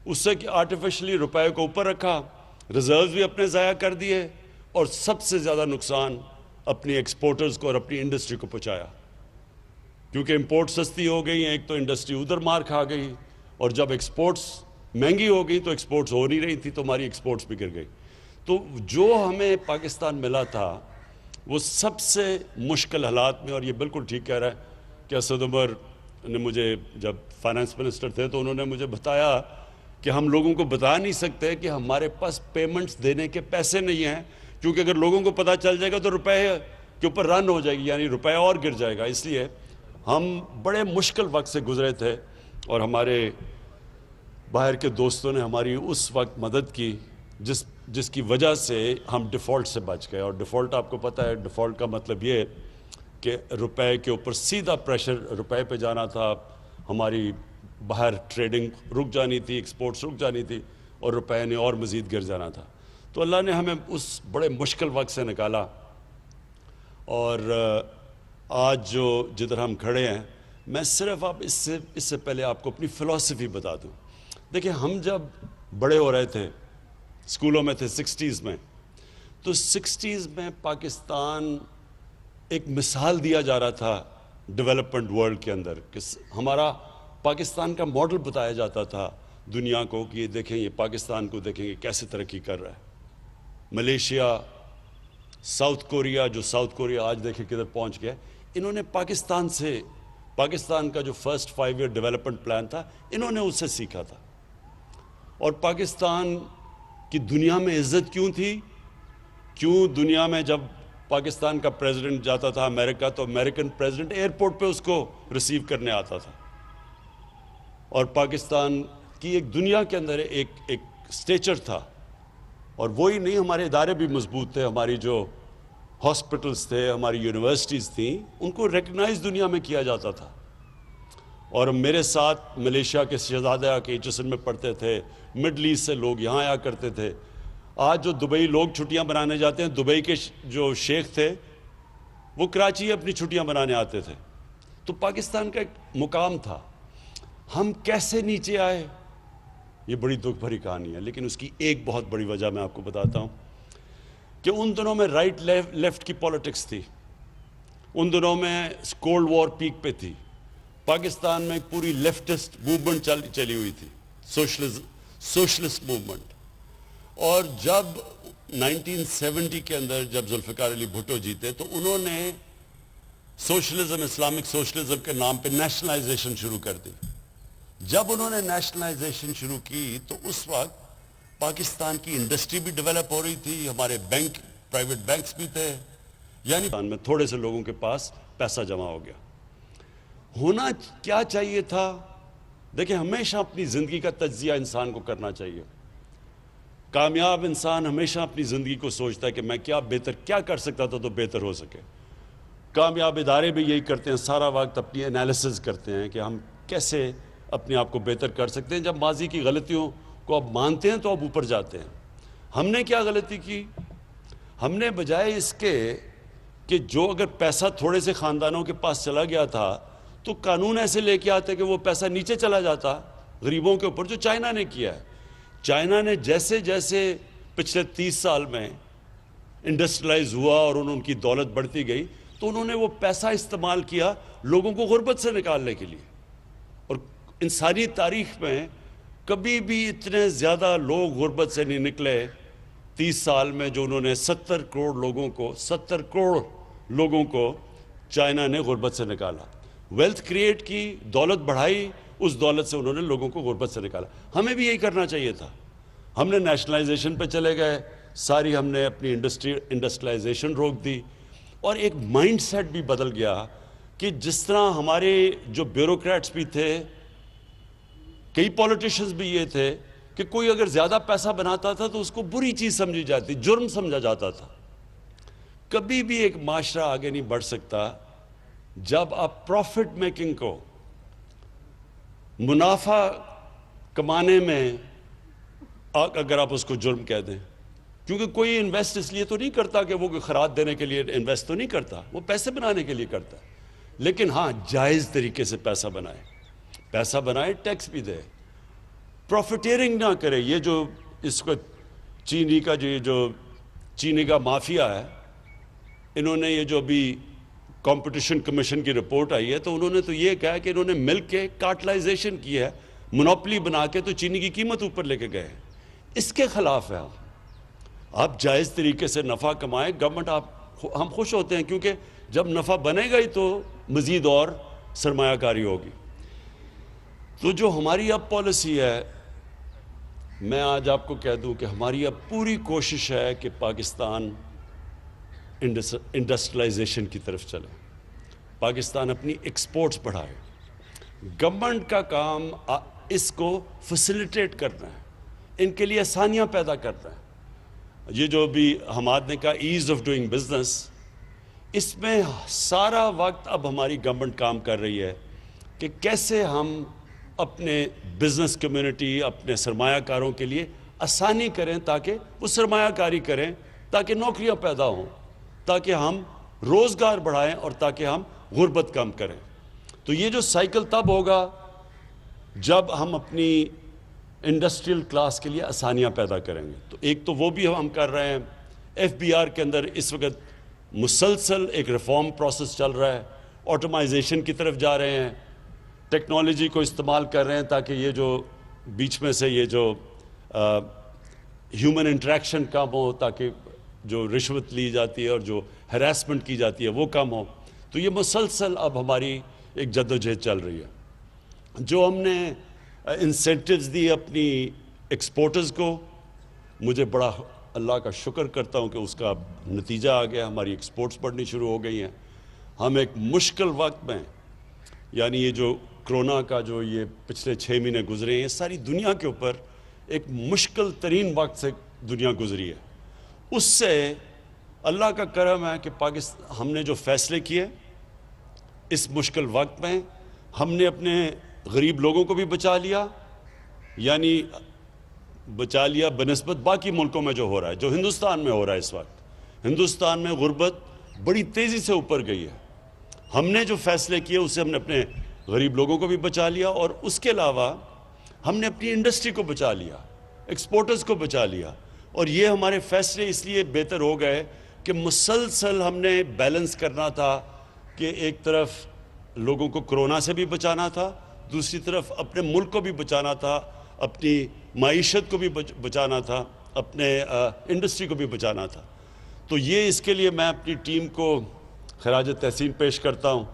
اس سے کہ آرٹیفیشلی روپے کو اوپر رکھا، ریزروز بھی اپنے ضائع کر دیے، اور سب سے زیادہ نقصان اپنی ایکسپورٹرز کو اور اپنی انڈسٹری کو پہنچایا، کیونکہ امپورٹ سستی ہو گئی ہیں، ایک تو انڈسٹری ادھر مار کھا گئی، اور جب ایکسپورٹس مہنگی ہو گئی تو ایکسپورٹس ہو نہیں رہی تھی تو ہماری ایکسپورٹس بھی گر گئی۔ تو جو ہمیں پاکستان ملا تھا وہ سب سے مشکل حالات میں، اور یہ بالکل ٹھیک کہہ رہا ہے کہ اسد عمر نے مجھے جب فائنانس منسٹر تھے تو انہوں نے مجھے بتایا کہ ہم لوگوں کو بتا نہیں سکتے کہ ہمارے پاس پیمنٹس دینے کے پیسے نہیں ہیں، کیونکہ اگر لوگوں کو پتہ چل جائے گا تو روپے کے اوپر رن ہو جائے گی، یعنی روپے اور گر جائے گا۔ اس لیے ہم بڑے مشکل وقت سے گزرے تھے، اور ہمارے باہر کے دوستوں نے ہماری اس وقت مدد کی جس کی وجہ سے ہم ڈیفالٹ سے بچ گئے۔ اور ڈیفالٹ آپ کو پتہ ہے، ڈیفالٹ کا مطلب یہ کہ روپے کے اوپر سیدھا پریشر روپے پہ جانا تھا، ہماری باہر ٹریڈنگ رک جانی تھی، ایکسپورٹس رک جانی تھی، اور روپے نے اور مزید گر جانا تھا۔ تو اللہ نے ہمیں اس بڑے مشکل وقت سے نکالا، اور آج جو جدھر ہم کھڑے ہیں، میں صرف اس سے پہلے آپ کو اپنی فلسفی بتا دوں۔ دیکھیں، ہم جب بڑے ہو رہے تھے، اسکولوں میں تھے 60s میں، تو 60s میں پاکستان ایک مثال دیا جا رہا تھا ڈیولپمنٹ ورلڈ کے اندر، کہ ہمارا پاکستان کا ماڈل بتایا جاتا تھا دنیا کو کہ یہ دیکھیں، یہ پاکستان کو دیکھیں کہ کیسے ترقی کر رہا ہے۔ ملیشیا، ساؤتھ کوریا، جو ساؤتھ کوریا آج دیکھیں کدھر پہنچ گیا، انہوں نے پاکستان کا جو فرسٹ 5 ایئر ڈیولپمنٹ پلان تھا، انہوں نے اس سے سیکھا تھا۔ اور پاکستان کی دنیا میں عزت کیوں تھی؟ کیوں دنیا میں جب پاکستان کا پریزیڈنٹ جاتا تھا امریکہ تو امریکن پریزیڈنٹ ایئرپورٹ پہ اس کو ریسیو کرنے آتا تھا؟ اور پاکستان کی ایک دنیا کے اندر ایک سٹیچر تھا، اور وہی نہیں، ہمارے ادارے بھی مضبوط تھے، ہماری جو ہاسپٹلز تھے، ہماری یونیورسٹیز تھیں، ان کو ریکگنائز دنیا میں کیا جاتا تھا۔ اور میرے ساتھ ملیشیا کے شہزادے آ کے HSN میں پڑھتے تھے، مڈل ایسٹ سے لوگ یہاں آیا کرتے تھے۔ آج جو دبئی لوگ چھٹیاں بنانے جاتے ہیں، دبئی کے جو شیخ تھے وہ کراچی اپنی چھٹیاں بنانے آتے تھے۔ تو پاکستان کا ایک مقام تھا۔ ہم کیسے نیچے آئے، یہ بڑی دکھ بھری کہانی ہے، لیکن اس کی ایک بہت بڑی وجہ میں آپ کو بتاتا ہوں کہ ان دنوں میں رائٹ لیفٹ کی پولیٹکس تھی، ان دنوں میں کولڈ وار پیک پہ تھی، پاکستان میں ایک پوری لیفٹسٹ موومنٹ چلی ہوئی تھی، سوشلسٹ موومنٹ۔ اور جب 1970 کے اندر جب ذوالفقار علی بھٹو جیتے تو انہوں نے سوشلزم، اسلامک سوشلزم کے نام پہ نیشنلائزیشن شروع کر دی۔ جب انہوں نے نیشنلائزیشن شروع کی تو اس وقت پاکستان کی انڈسٹری بھی ڈیولپ ہو رہی تھی، ہمارے بینک، پرائیویٹ بینکس بھی تھے، یعنی پاکستان میں تھوڑے سے لوگوں کے پاس پیسہ جمع ہو گیا۔ ہونا کیا چاہیے تھا؟ دیکھیں، ہمیشہ اپنی زندگی کا تجزیہ انسان کو کرنا چاہیے۔ کامیاب انسان ہمیشہ اپنی زندگی کو سوچتا ہے کہ میں کیا کر سکتا تھا تو بہتر ہو سکے۔ کامیاب ادارے بھی یہی کرتے ہیں، سارا وقت اپنی انالیسز کرتے ہیں کہ ہم کیسے اپنے آپ کو بہتر کر سکتے ہیں۔ جب ماضی کی غلطیوں کو اب مانتے ہیں تو اب اوپر جاتے ہیں۔ ہم نے کیا غلطی کی؟ ہم نے بجائے اس کے کہ جو اگر پیسہ تھوڑے سے خاندانوں کے پاس چلا گیا تھا تو قانون ایسے لے کے آتے کہ وہ پیسہ نیچے چلا جاتا غریبوں کے اوپر، جو چائنا نے کیا ہے۔ چائنا نے جیسے جیسے پچھلے 30 سال میں انڈسٹریلائز ہوا اور ان کی دولت بڑھتی گئی تو انہوں نے وہ پیسہ استعمال کیا لوگوں کو غربت سے نکالنے کے لیے۔ اور انسانی تاریخ میں کبھی بھی اتنے زیادہ لوگ غربت سے نہیں نکلے 30 سال میں، جو انہوں نے 70 کروڑ لوگوں کو چائنا نے غربت سے نکالا، ویلتھ کریٹ کی، دولت بڑھائی، اس دولت سے انہوں نے لوگوں کو غربت سے نکالا۔ ہمیں بھی یہی کرنا چاہیے تھا۔ ہم نے نیشنلائزیشن پہ چلے گئے، ساری ہم نے اپنی انڈسٹریلائزیشن روک دی، اور ایک مائنڈ سیٹ بھی بدل گیا کہ جس طرح ہمارے جو بیوروکریٹس بھی تھے، کئی پولیٹیشنز بھی یہ تھے کہ کوئی اگر زیادہ پیسہ بناتا تھا تو اس کو بری چیز سمجھی جاتی، جرم سمجھا جاتا تھا۔ کبھی بھی ایک معاشرہ آگے نہیں بڑھ سکتا جب آپ پروفٹ میکنگ کو، منافع کمانے میں اگر آپ اس کو جرم کہہ دیں، کیونکہ کوئی انویسٹ اس لیے تو نہیں کرتا کہ وہ خراج دینے کے لیے انویسٹ تو نہیں کرتا، وہ پیسے بنانے کے لیے کرتا ہے۔ لیکن ہاں، جائز طریقے سے پیسہ بنائے، ٹیکس بھی دے، پروفیٹیرنگ نہ کرے. یہ جو اس کو چینی کا جو چینی کا مافیا ہے, انہوں نے یہ جو ابھی کمپٹیشن کمیشن کی رپورٹ آئی ہے تو انہوں نے تو یہ کہا کہ انہوں نے مل کے کارٹلائزیشن کی ہے, مونوپلی بنا کے, تو چینی کی قیمت اوپر لے کے گئے. اس کے خلاف ہے. آپ جائز طریقے سے نفع کمائیں, گورنمنٹ ہم خوش ہوتے ہیں, کیونکہ جب نفع بنے گا ہی تو مزید اور سرمایہ کاری ہوگی. تو جو ہماری اب پالیسی ہے, میں آج آپ کو کہہ دوں کہ ہماری اب پوری کوشش ہے کہ پاکستان انڈسٹریلائزیشن کی طرف چلے, پاکستان اپنی ایکسپورٹس بڑھائے. گورنمنٹ کا کام اس کو فیسیلیٹیٹ کرنا ہے, ان کے لیے آسانیاں پیدا کرنا ہے. یہ جو بھی حماد نے کہا ایز آف ڈوئنگ بزنس, اس میں سارا وقت اب ہماری گورنمنٹ کام کر رہی ہے کہ کیسے ہم اپنے بزنس کمیونٹی, اپنے سرمایہ کاروں کے لیے آسانی کریں تاکہ وہ سرمایہ کاری کریں, تاکہ نوکریاں پیدا ہوں, تاکہ ہم روزگار بڑھائیں اور تاکہ ہم غربت کم کریں. تو یہ جو سائیکل تب ہوگا جب ہم اپنی انڈسٹریل کلاس کے لیے آسانیاں پیدا کریں گے. تو ایک تو وہ بھی ہم کر رہے ہیں. ایف بی آر کے اندر اس وقت مسلسل ایک ریفارم پروسیس چل رہا ہے, آٹومائزیشن کی طرف جا رہے ہیں, ٹیکنالوجی کو استعمال کر رہے ہیں تاکہ یہ جو بیچ میں سے یہ جو ہیومن انٹریکشن کم ہو, تاکہ جو رشوت لی جاتی ہے اور جو ہراسمنٹ کی جاتی ہے وہ کم ہو. تو یہ مسلسل اب ہماری ایک جدوجہد چل رہی ہے. جو ہم نے انسینٹیوز دی اپنی ایکسپورٹرز کو, مجھے بڑا اللہ کا شکر کرتا ہوں کہ اس کا نتیجہ آ گیا, ہماری ایکسپورٹس بڑھنی شروع ہو گئی ہیں. ہم ایک مشکل وقت میں, یعنی یہ جو کرونا کا جو یہ پچھلے 6 مہینے گزرے ہیں, ساری دنیا کے اوپر ایک مشکل ترین وقت سے دنیا گزری ہے. اس سے اللہ کا کرم ہے کہ ہم نے جو فیصلے کیے اس مشکل وقت میں, ہم نے اپنے غریب لوگوں کو بھی بچا لیا, یعنی بچا لیا بنسبت باقی ملکوں میں جو ہو رہا ہے, جو ہندوستان میں ہو رہا ہے. اس وقت ہندوستان میں غربت بڑی تیزی سے اوپر گئی ہے. ہم نے جو فیصلے کیے اس سے ہم نے اپنے غریب لوگوں کو بھی بچا لیا, اور اس کے علاوہ ہم نے اپنی انڈسٹری کو بچا لیا, ایکسپورٹرز کو بچا لیا. اور یہ ہمارے فیصلے اس لیے بہتر ہو گئے کہ مسلسل ہم نے بیلنس کرنا تھا کہ ایک طرف لوگوں کو کرونا سے بھی بچانا تھا, دوسری طرف اپنے ملک کو بھی بچانا تھا, اپنی معیشت کو بھی بچانا تھا, اپنے انڈسٹری کو بھی بچانا تھا. تو یہ اس کے لیے میں اپنی ٹیم کو خراج تحسین پیش کرتا ہوں.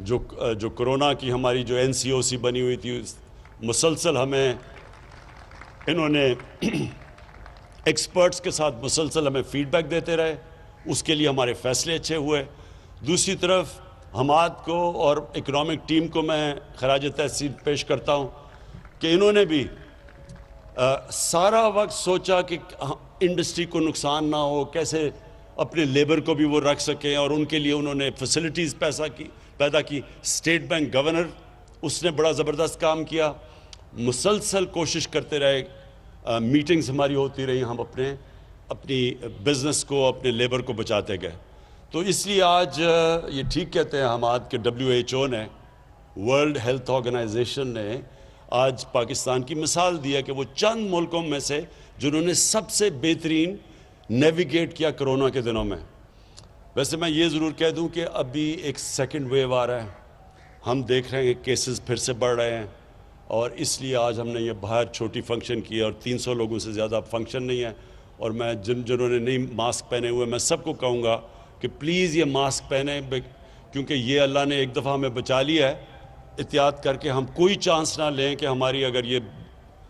جو کرونا کی ہماری جو NCOC بنی ہوئی تھی, مسلسل ہمیں انہوں نے ایکسپرٹس کے ساتھ مسلسل ہمیں فیڈ بیک دیتے رہے, اس کے لیے ہمارے فیصلے اچھے ہوئے. دوسری طرف حماد کو اور اکنامک ٹیم کو میں خراج تحسین پیش کرتا ہوں کہ انہوں نے بھی سارا وقت سوچا کہ انڈسٹری کو نقصان نہ ہو, کیسے اپنے لیبر کو بھی وہ رکھ سکیں, اور ان کے لیے انہوں نے فیسلٹیز پیدا کی. اسٹیٹ بینک گورنر, اس نے بڑا زبردست کام کیا, مسلسل کوشش کرتے رہے, میٹنگز ہماری ہوتی رہی, ہم اپنی بزنس کو, اپنے لیبر کو بچاتے گئے. تو اس لیے آج یہ ٹھیک کہتے ہیں حماد کہ WHO نے, ورلڈ ہیلتھ آرگنائزیشن نے آج پاکستان کی مثال دی ہے کہ وہ چند ملکوں میں سے جنہوں نے سب سے بہترین نیویگیٹ کیا کرونا کے دنوں میں. ویسے میں یہ ضرور کہہ دوں کہ ابھی ایک سیکنڈ ویو آ رہا ہے, ہم دیکھ رہے ہیں کہ کیسز پھر سے بڑھ رہے ہیں, اور اس لیے آج ہم نے یہ باہر چھوٹی فنکشن کی, اور 300 لوگوں سے زیادہ فنکشن نہیں ہے. اور میں جنہوں نے نہیں ماسک پہنے ہوئے, میں سب کو کہوں گا کہ پلیز یہ ماسک پہنیں, کیونکہ یہ اللہ نے ایک دفعہ ہمیں بچا لیا ہے. احتیاط کر کے ہم کوئی چانس نہ لیں کہ ہماری اگر یہ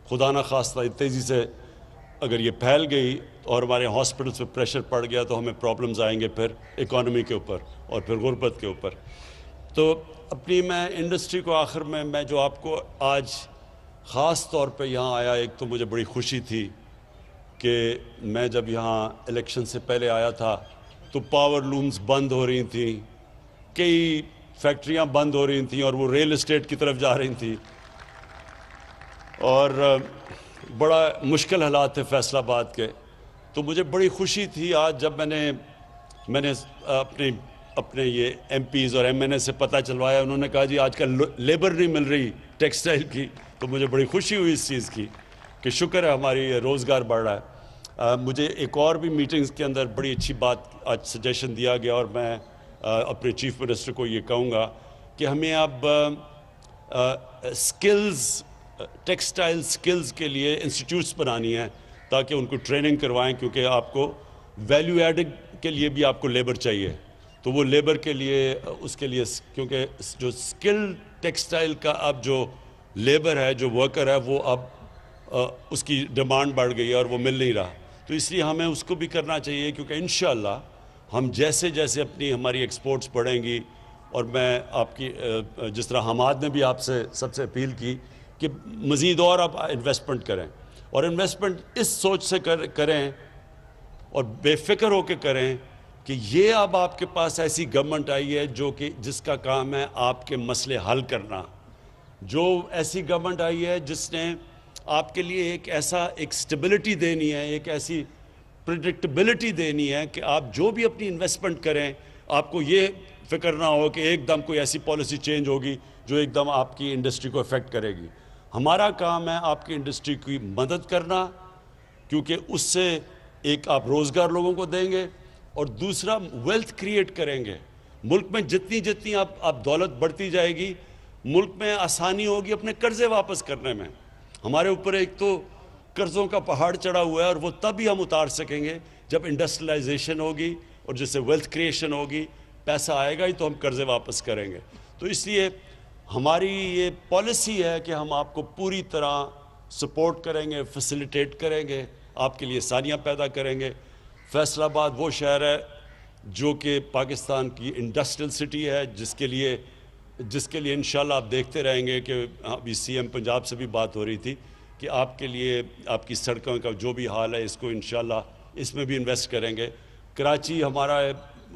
خدا نہ خواستہ تیزی سے اگر یہ پھیل گئی اور ہمارے ہاسپٹلس پہ پریشر پڑ گیا تو ہمیں پرابلمز آئیں گے پھر اکانومی کے اوپر اور پھر غربت کے اوپر. تو اپنی میں انڈسٹری کو آخر میں جو آپ کو آج خاص طور پہ یہاں آیا, ایک تو مجھے بڑی خوشی تھی کہ میں جب یہاں الیکشن سے پہلے آیا تھا تو پاور لومز بند ہو رہی تھیں, کئی فیکٹریاں بند ہو رہی تھیں اور وہ ریل اسٹیٹ کی طرف جا رہی تھیں, اور بڑا مشکل حالات تھے فیصل آباد کے. تو مجھے بڑی خوشی تھی آج جب میں نے اپنے یہ MPs اور MNA سے پتہ چلوایا, انہوں نے کہا جی آج کل لیبر نہیں مل رہی ٹیکسٹائل کی, تو مجھے بڑی خوشی ہوئی اس چیز کی کہ شکر ہے ہماری یہ روزگار بڑھ رہا ہے. مجھے ایک اور بھی میٹنگز کے اندر بڑی اچھی بات آج سجیشن دیا گیا، اور میں اپنے چیف منسٹر کو یہ کہوں گا کہ ہمیں اب سکلز، ٹیکسٹائل سکلز کے لیے انسٹیٹیوٹس بنانی ہیں تاکہ ان کو ٹریننگ کروائیں، کیونکہ آپ کو ویلیو ایڈنگ کے لیے بھی آپ کو لیبر چاہیے. تو وہ لیبر کے لیے، اس کے لیے، کیونکہ جو سکل ٹیکسٹائل کا اب جو لیبر ہے، جو ورکر ہے، وہ اب اس کی ڈیمانڈ بڑھ گئی ہے اور وہ مل نہیں رہا. تو اس لیے ہمیں اس کو بھی کرنا چاہیے، کیونکہ انشاءاللہ ہم جیسے جیسے ہماری ایکسپورٹس بڑھیں گی، اور میں آپ کی جس طرح حماد نے بھی آپ سے سب سے اپیل کی کہ مزید اور آپ انویسٹمنٹ کریں، اور انویسٹمنٹ اس سوچ سے کریں اور بے فکر ہو کے کریں کہ یہ اب آپ کے پاس ایسی گورنمنٹ آئی ہے جو کہ جس کا کام ہے آپ کے مسئلے حل کرنا. جو ایسی گورنمنٹ آئی ہے جس نے آپ کے لیے ایک سٹیبلٹی دینی ہے، ایک ایسی پریڈکٹیبلٹی دینی ہے کہ آپ جو بھی اپنی انویسٹمنٹ کریں، آپ کو یہ فکر نہ ہو کہ ایک دم کوئی ایسی پالیسی چینج ہوگی جو ایک دم آپ کی انڈسٹری کو افیکٹ کرے گی. ہمارا کام ہے آپ کی انڈسٹری کی مدد کرنا، کیونکہ اس سے ایک آپ روزگار لوگوں کو دیں گے، اور دوسرا ویلتھ کریٹ کریں گے. ملک میں جتنی آپ دولت بڑھتی جائے گی، ملک میں آسانی ہوگی اپنے قرضے واپس کرنے میں. ہمارے اوپر ایک تو قرضوں کا پہاڑ چڑھا ہوا ہے، اور وہ تب ہی ہم اتار سکیں گے جب انڈسٹریلائزیشن ہوگی، اور جس سے ویلتھ کریشن ہوگی، پیسہ آئے گا ہی تو ہم قرضے واپس کریں گے. تو اس لیے ہماری یہ پالیسی ہے کہ ہم آپ کو پوری طرح سپورٹ کریں گے، فیسیلیٹیٹ کریں گے، آپ کے لیے آسانیاں پیدا کریں گے. فیصل آباد وہ شہر ہے جو کہ پاکستان کی انڈسٹریل سٹی ہے، جس کے لیے انشاءاللہ آپ دیکھتے رہیں گے کہ ابھی سی ایم پنجاب سے بھی بات ہو رہی تھی کہ آپ کے لیے آپ کی سڑکوں کا جو بھی حال ہے، اس کو انشاءاللہ اس میں بھی انویسٹ کریں گے. کراچی ہمارا ہے،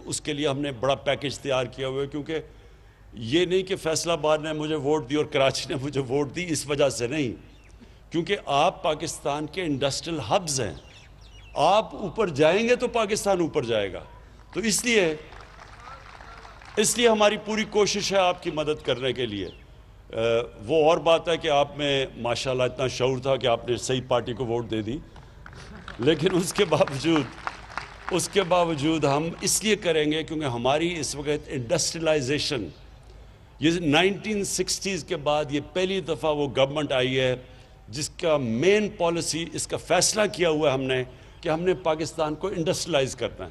اس کے لیے ہم نے بڑا پیکج تیار کیا ہوا ہے، کیونکہ یہ نہیں کہ فیصل آباد نے مجھے ووٹ دی اور کراچی نے مجھے ووٹ دی، اس وجہ سے نہیں، کیونکہ آپ پاکستان کے انڈسٹریل ہبز ہیں. آپ اوپر جائیں گے تو پاکستان اوپر جائے گا. تو اس لیے ہماری پوری کوشش ہے آپ کی مدد کرنے کے لیے. وہ اور بات ہے کہ آپ میں ماشاءاللہ اتنا شعور تھا کہ آپ نے صحیح پارٹی کو ووٹ دے دی، لیکن اس کے باوجود ہم اس لیے کریں گے کیونکہ ہماری اس وقت انڈسٹریلائزیشن، یہ 1960s کے بعد یہ پہلی دفعہ وہ گورنمنٹ آئی ہے جس کا مین پالیسی، اس کا فیصلہ کیا ہوا ہے ہم نے کہ ہم نے پاکستان کو انڈسٹریلائز کرنا ہے.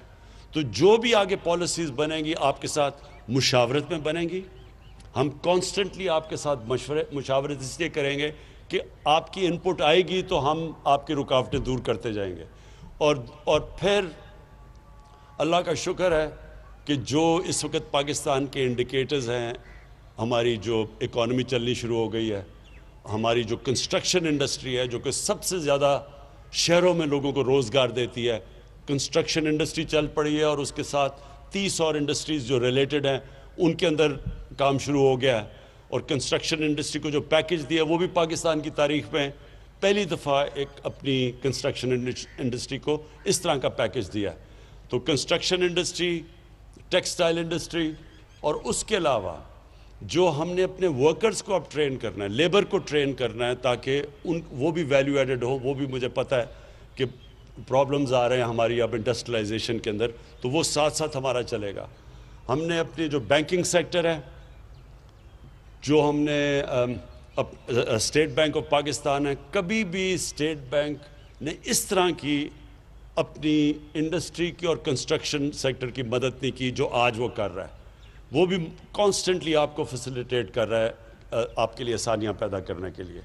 تو جو بھی آگے پالیسیز بنیں گی آپ کے ساتھ مشاورت میں بنیں گی. ہم کانسٹنٹلی آپ کے ساتھ مشاورت اس لیے کریں گے کہ آپ کی انپٹ آئے گی تو ہم آپ کی رکاوٹیں دور کرتے جائیں گے. اور پھر اللہ کا شکر ہے کہ جو اس وقت پاکستان کے انڈیکیٹرز ہیں، ہماری جو اکانومی چلنی شروع ہو گئی ہے، ہماری جو کنسٹرکشن انڈسٹری ہے جو کہ سب سے زیادہ شہروں میں لوگوں کو روزگار دیتی ہے، کنسٹرکشن انڈسٹری چل پڑی ہے، اور اس کے ساتھ 30 اور انڈسٹریز جو ریلیٹڈ ہیں ان کے اندر کام شروع ہو گیا ہے. اور کنسٹرکشن انڈسٹری کو جو پیکج دیا وہ بھی پاکستان کی تاریخ میں پہلی دفعہ ایک اپنی کنسٹرکشن انڈسٹری کو اس طرح کا پیکج دیا ہے. تو کنسٹرکشن انڈسٹری، ٹیکسٹائل انڈسٹری، اور اس کے علاوہ جو ہم نے اپنے ورکرز کو اب ٹرین کرنا ہے، لیبر کو ٹرین کرنا ہے تاکہ وہ بھی ویلیو ایڈڈ ہو. وہ بھی مجھے پتہ ہے کہ پرابلمز آ رہے ہیں ہماری اب انڈسٹریلائزیشن کے اندر، تو وہ ساتھ ساتھ ہمارا چلے گا. ہم نے اپنے جو بینکنگ سیکٹر ہے، جو ہم نے اسٹیٹ بینک آف پاکستان ہے، کبھی بھی اسٹیٹ بینک نے اس طرح کی اپنی انڈسٹری کی اور کنسٹرکشن سیکٹر کی مدد نہیں کی جو آج وہ کر رہا ہے. وہ بھی کانسٹنٹلی آپ کو فیسیلیٹیٹ کر رہا ہے آپ کے لیے آسانیاں پیدا کرنے کے لیے.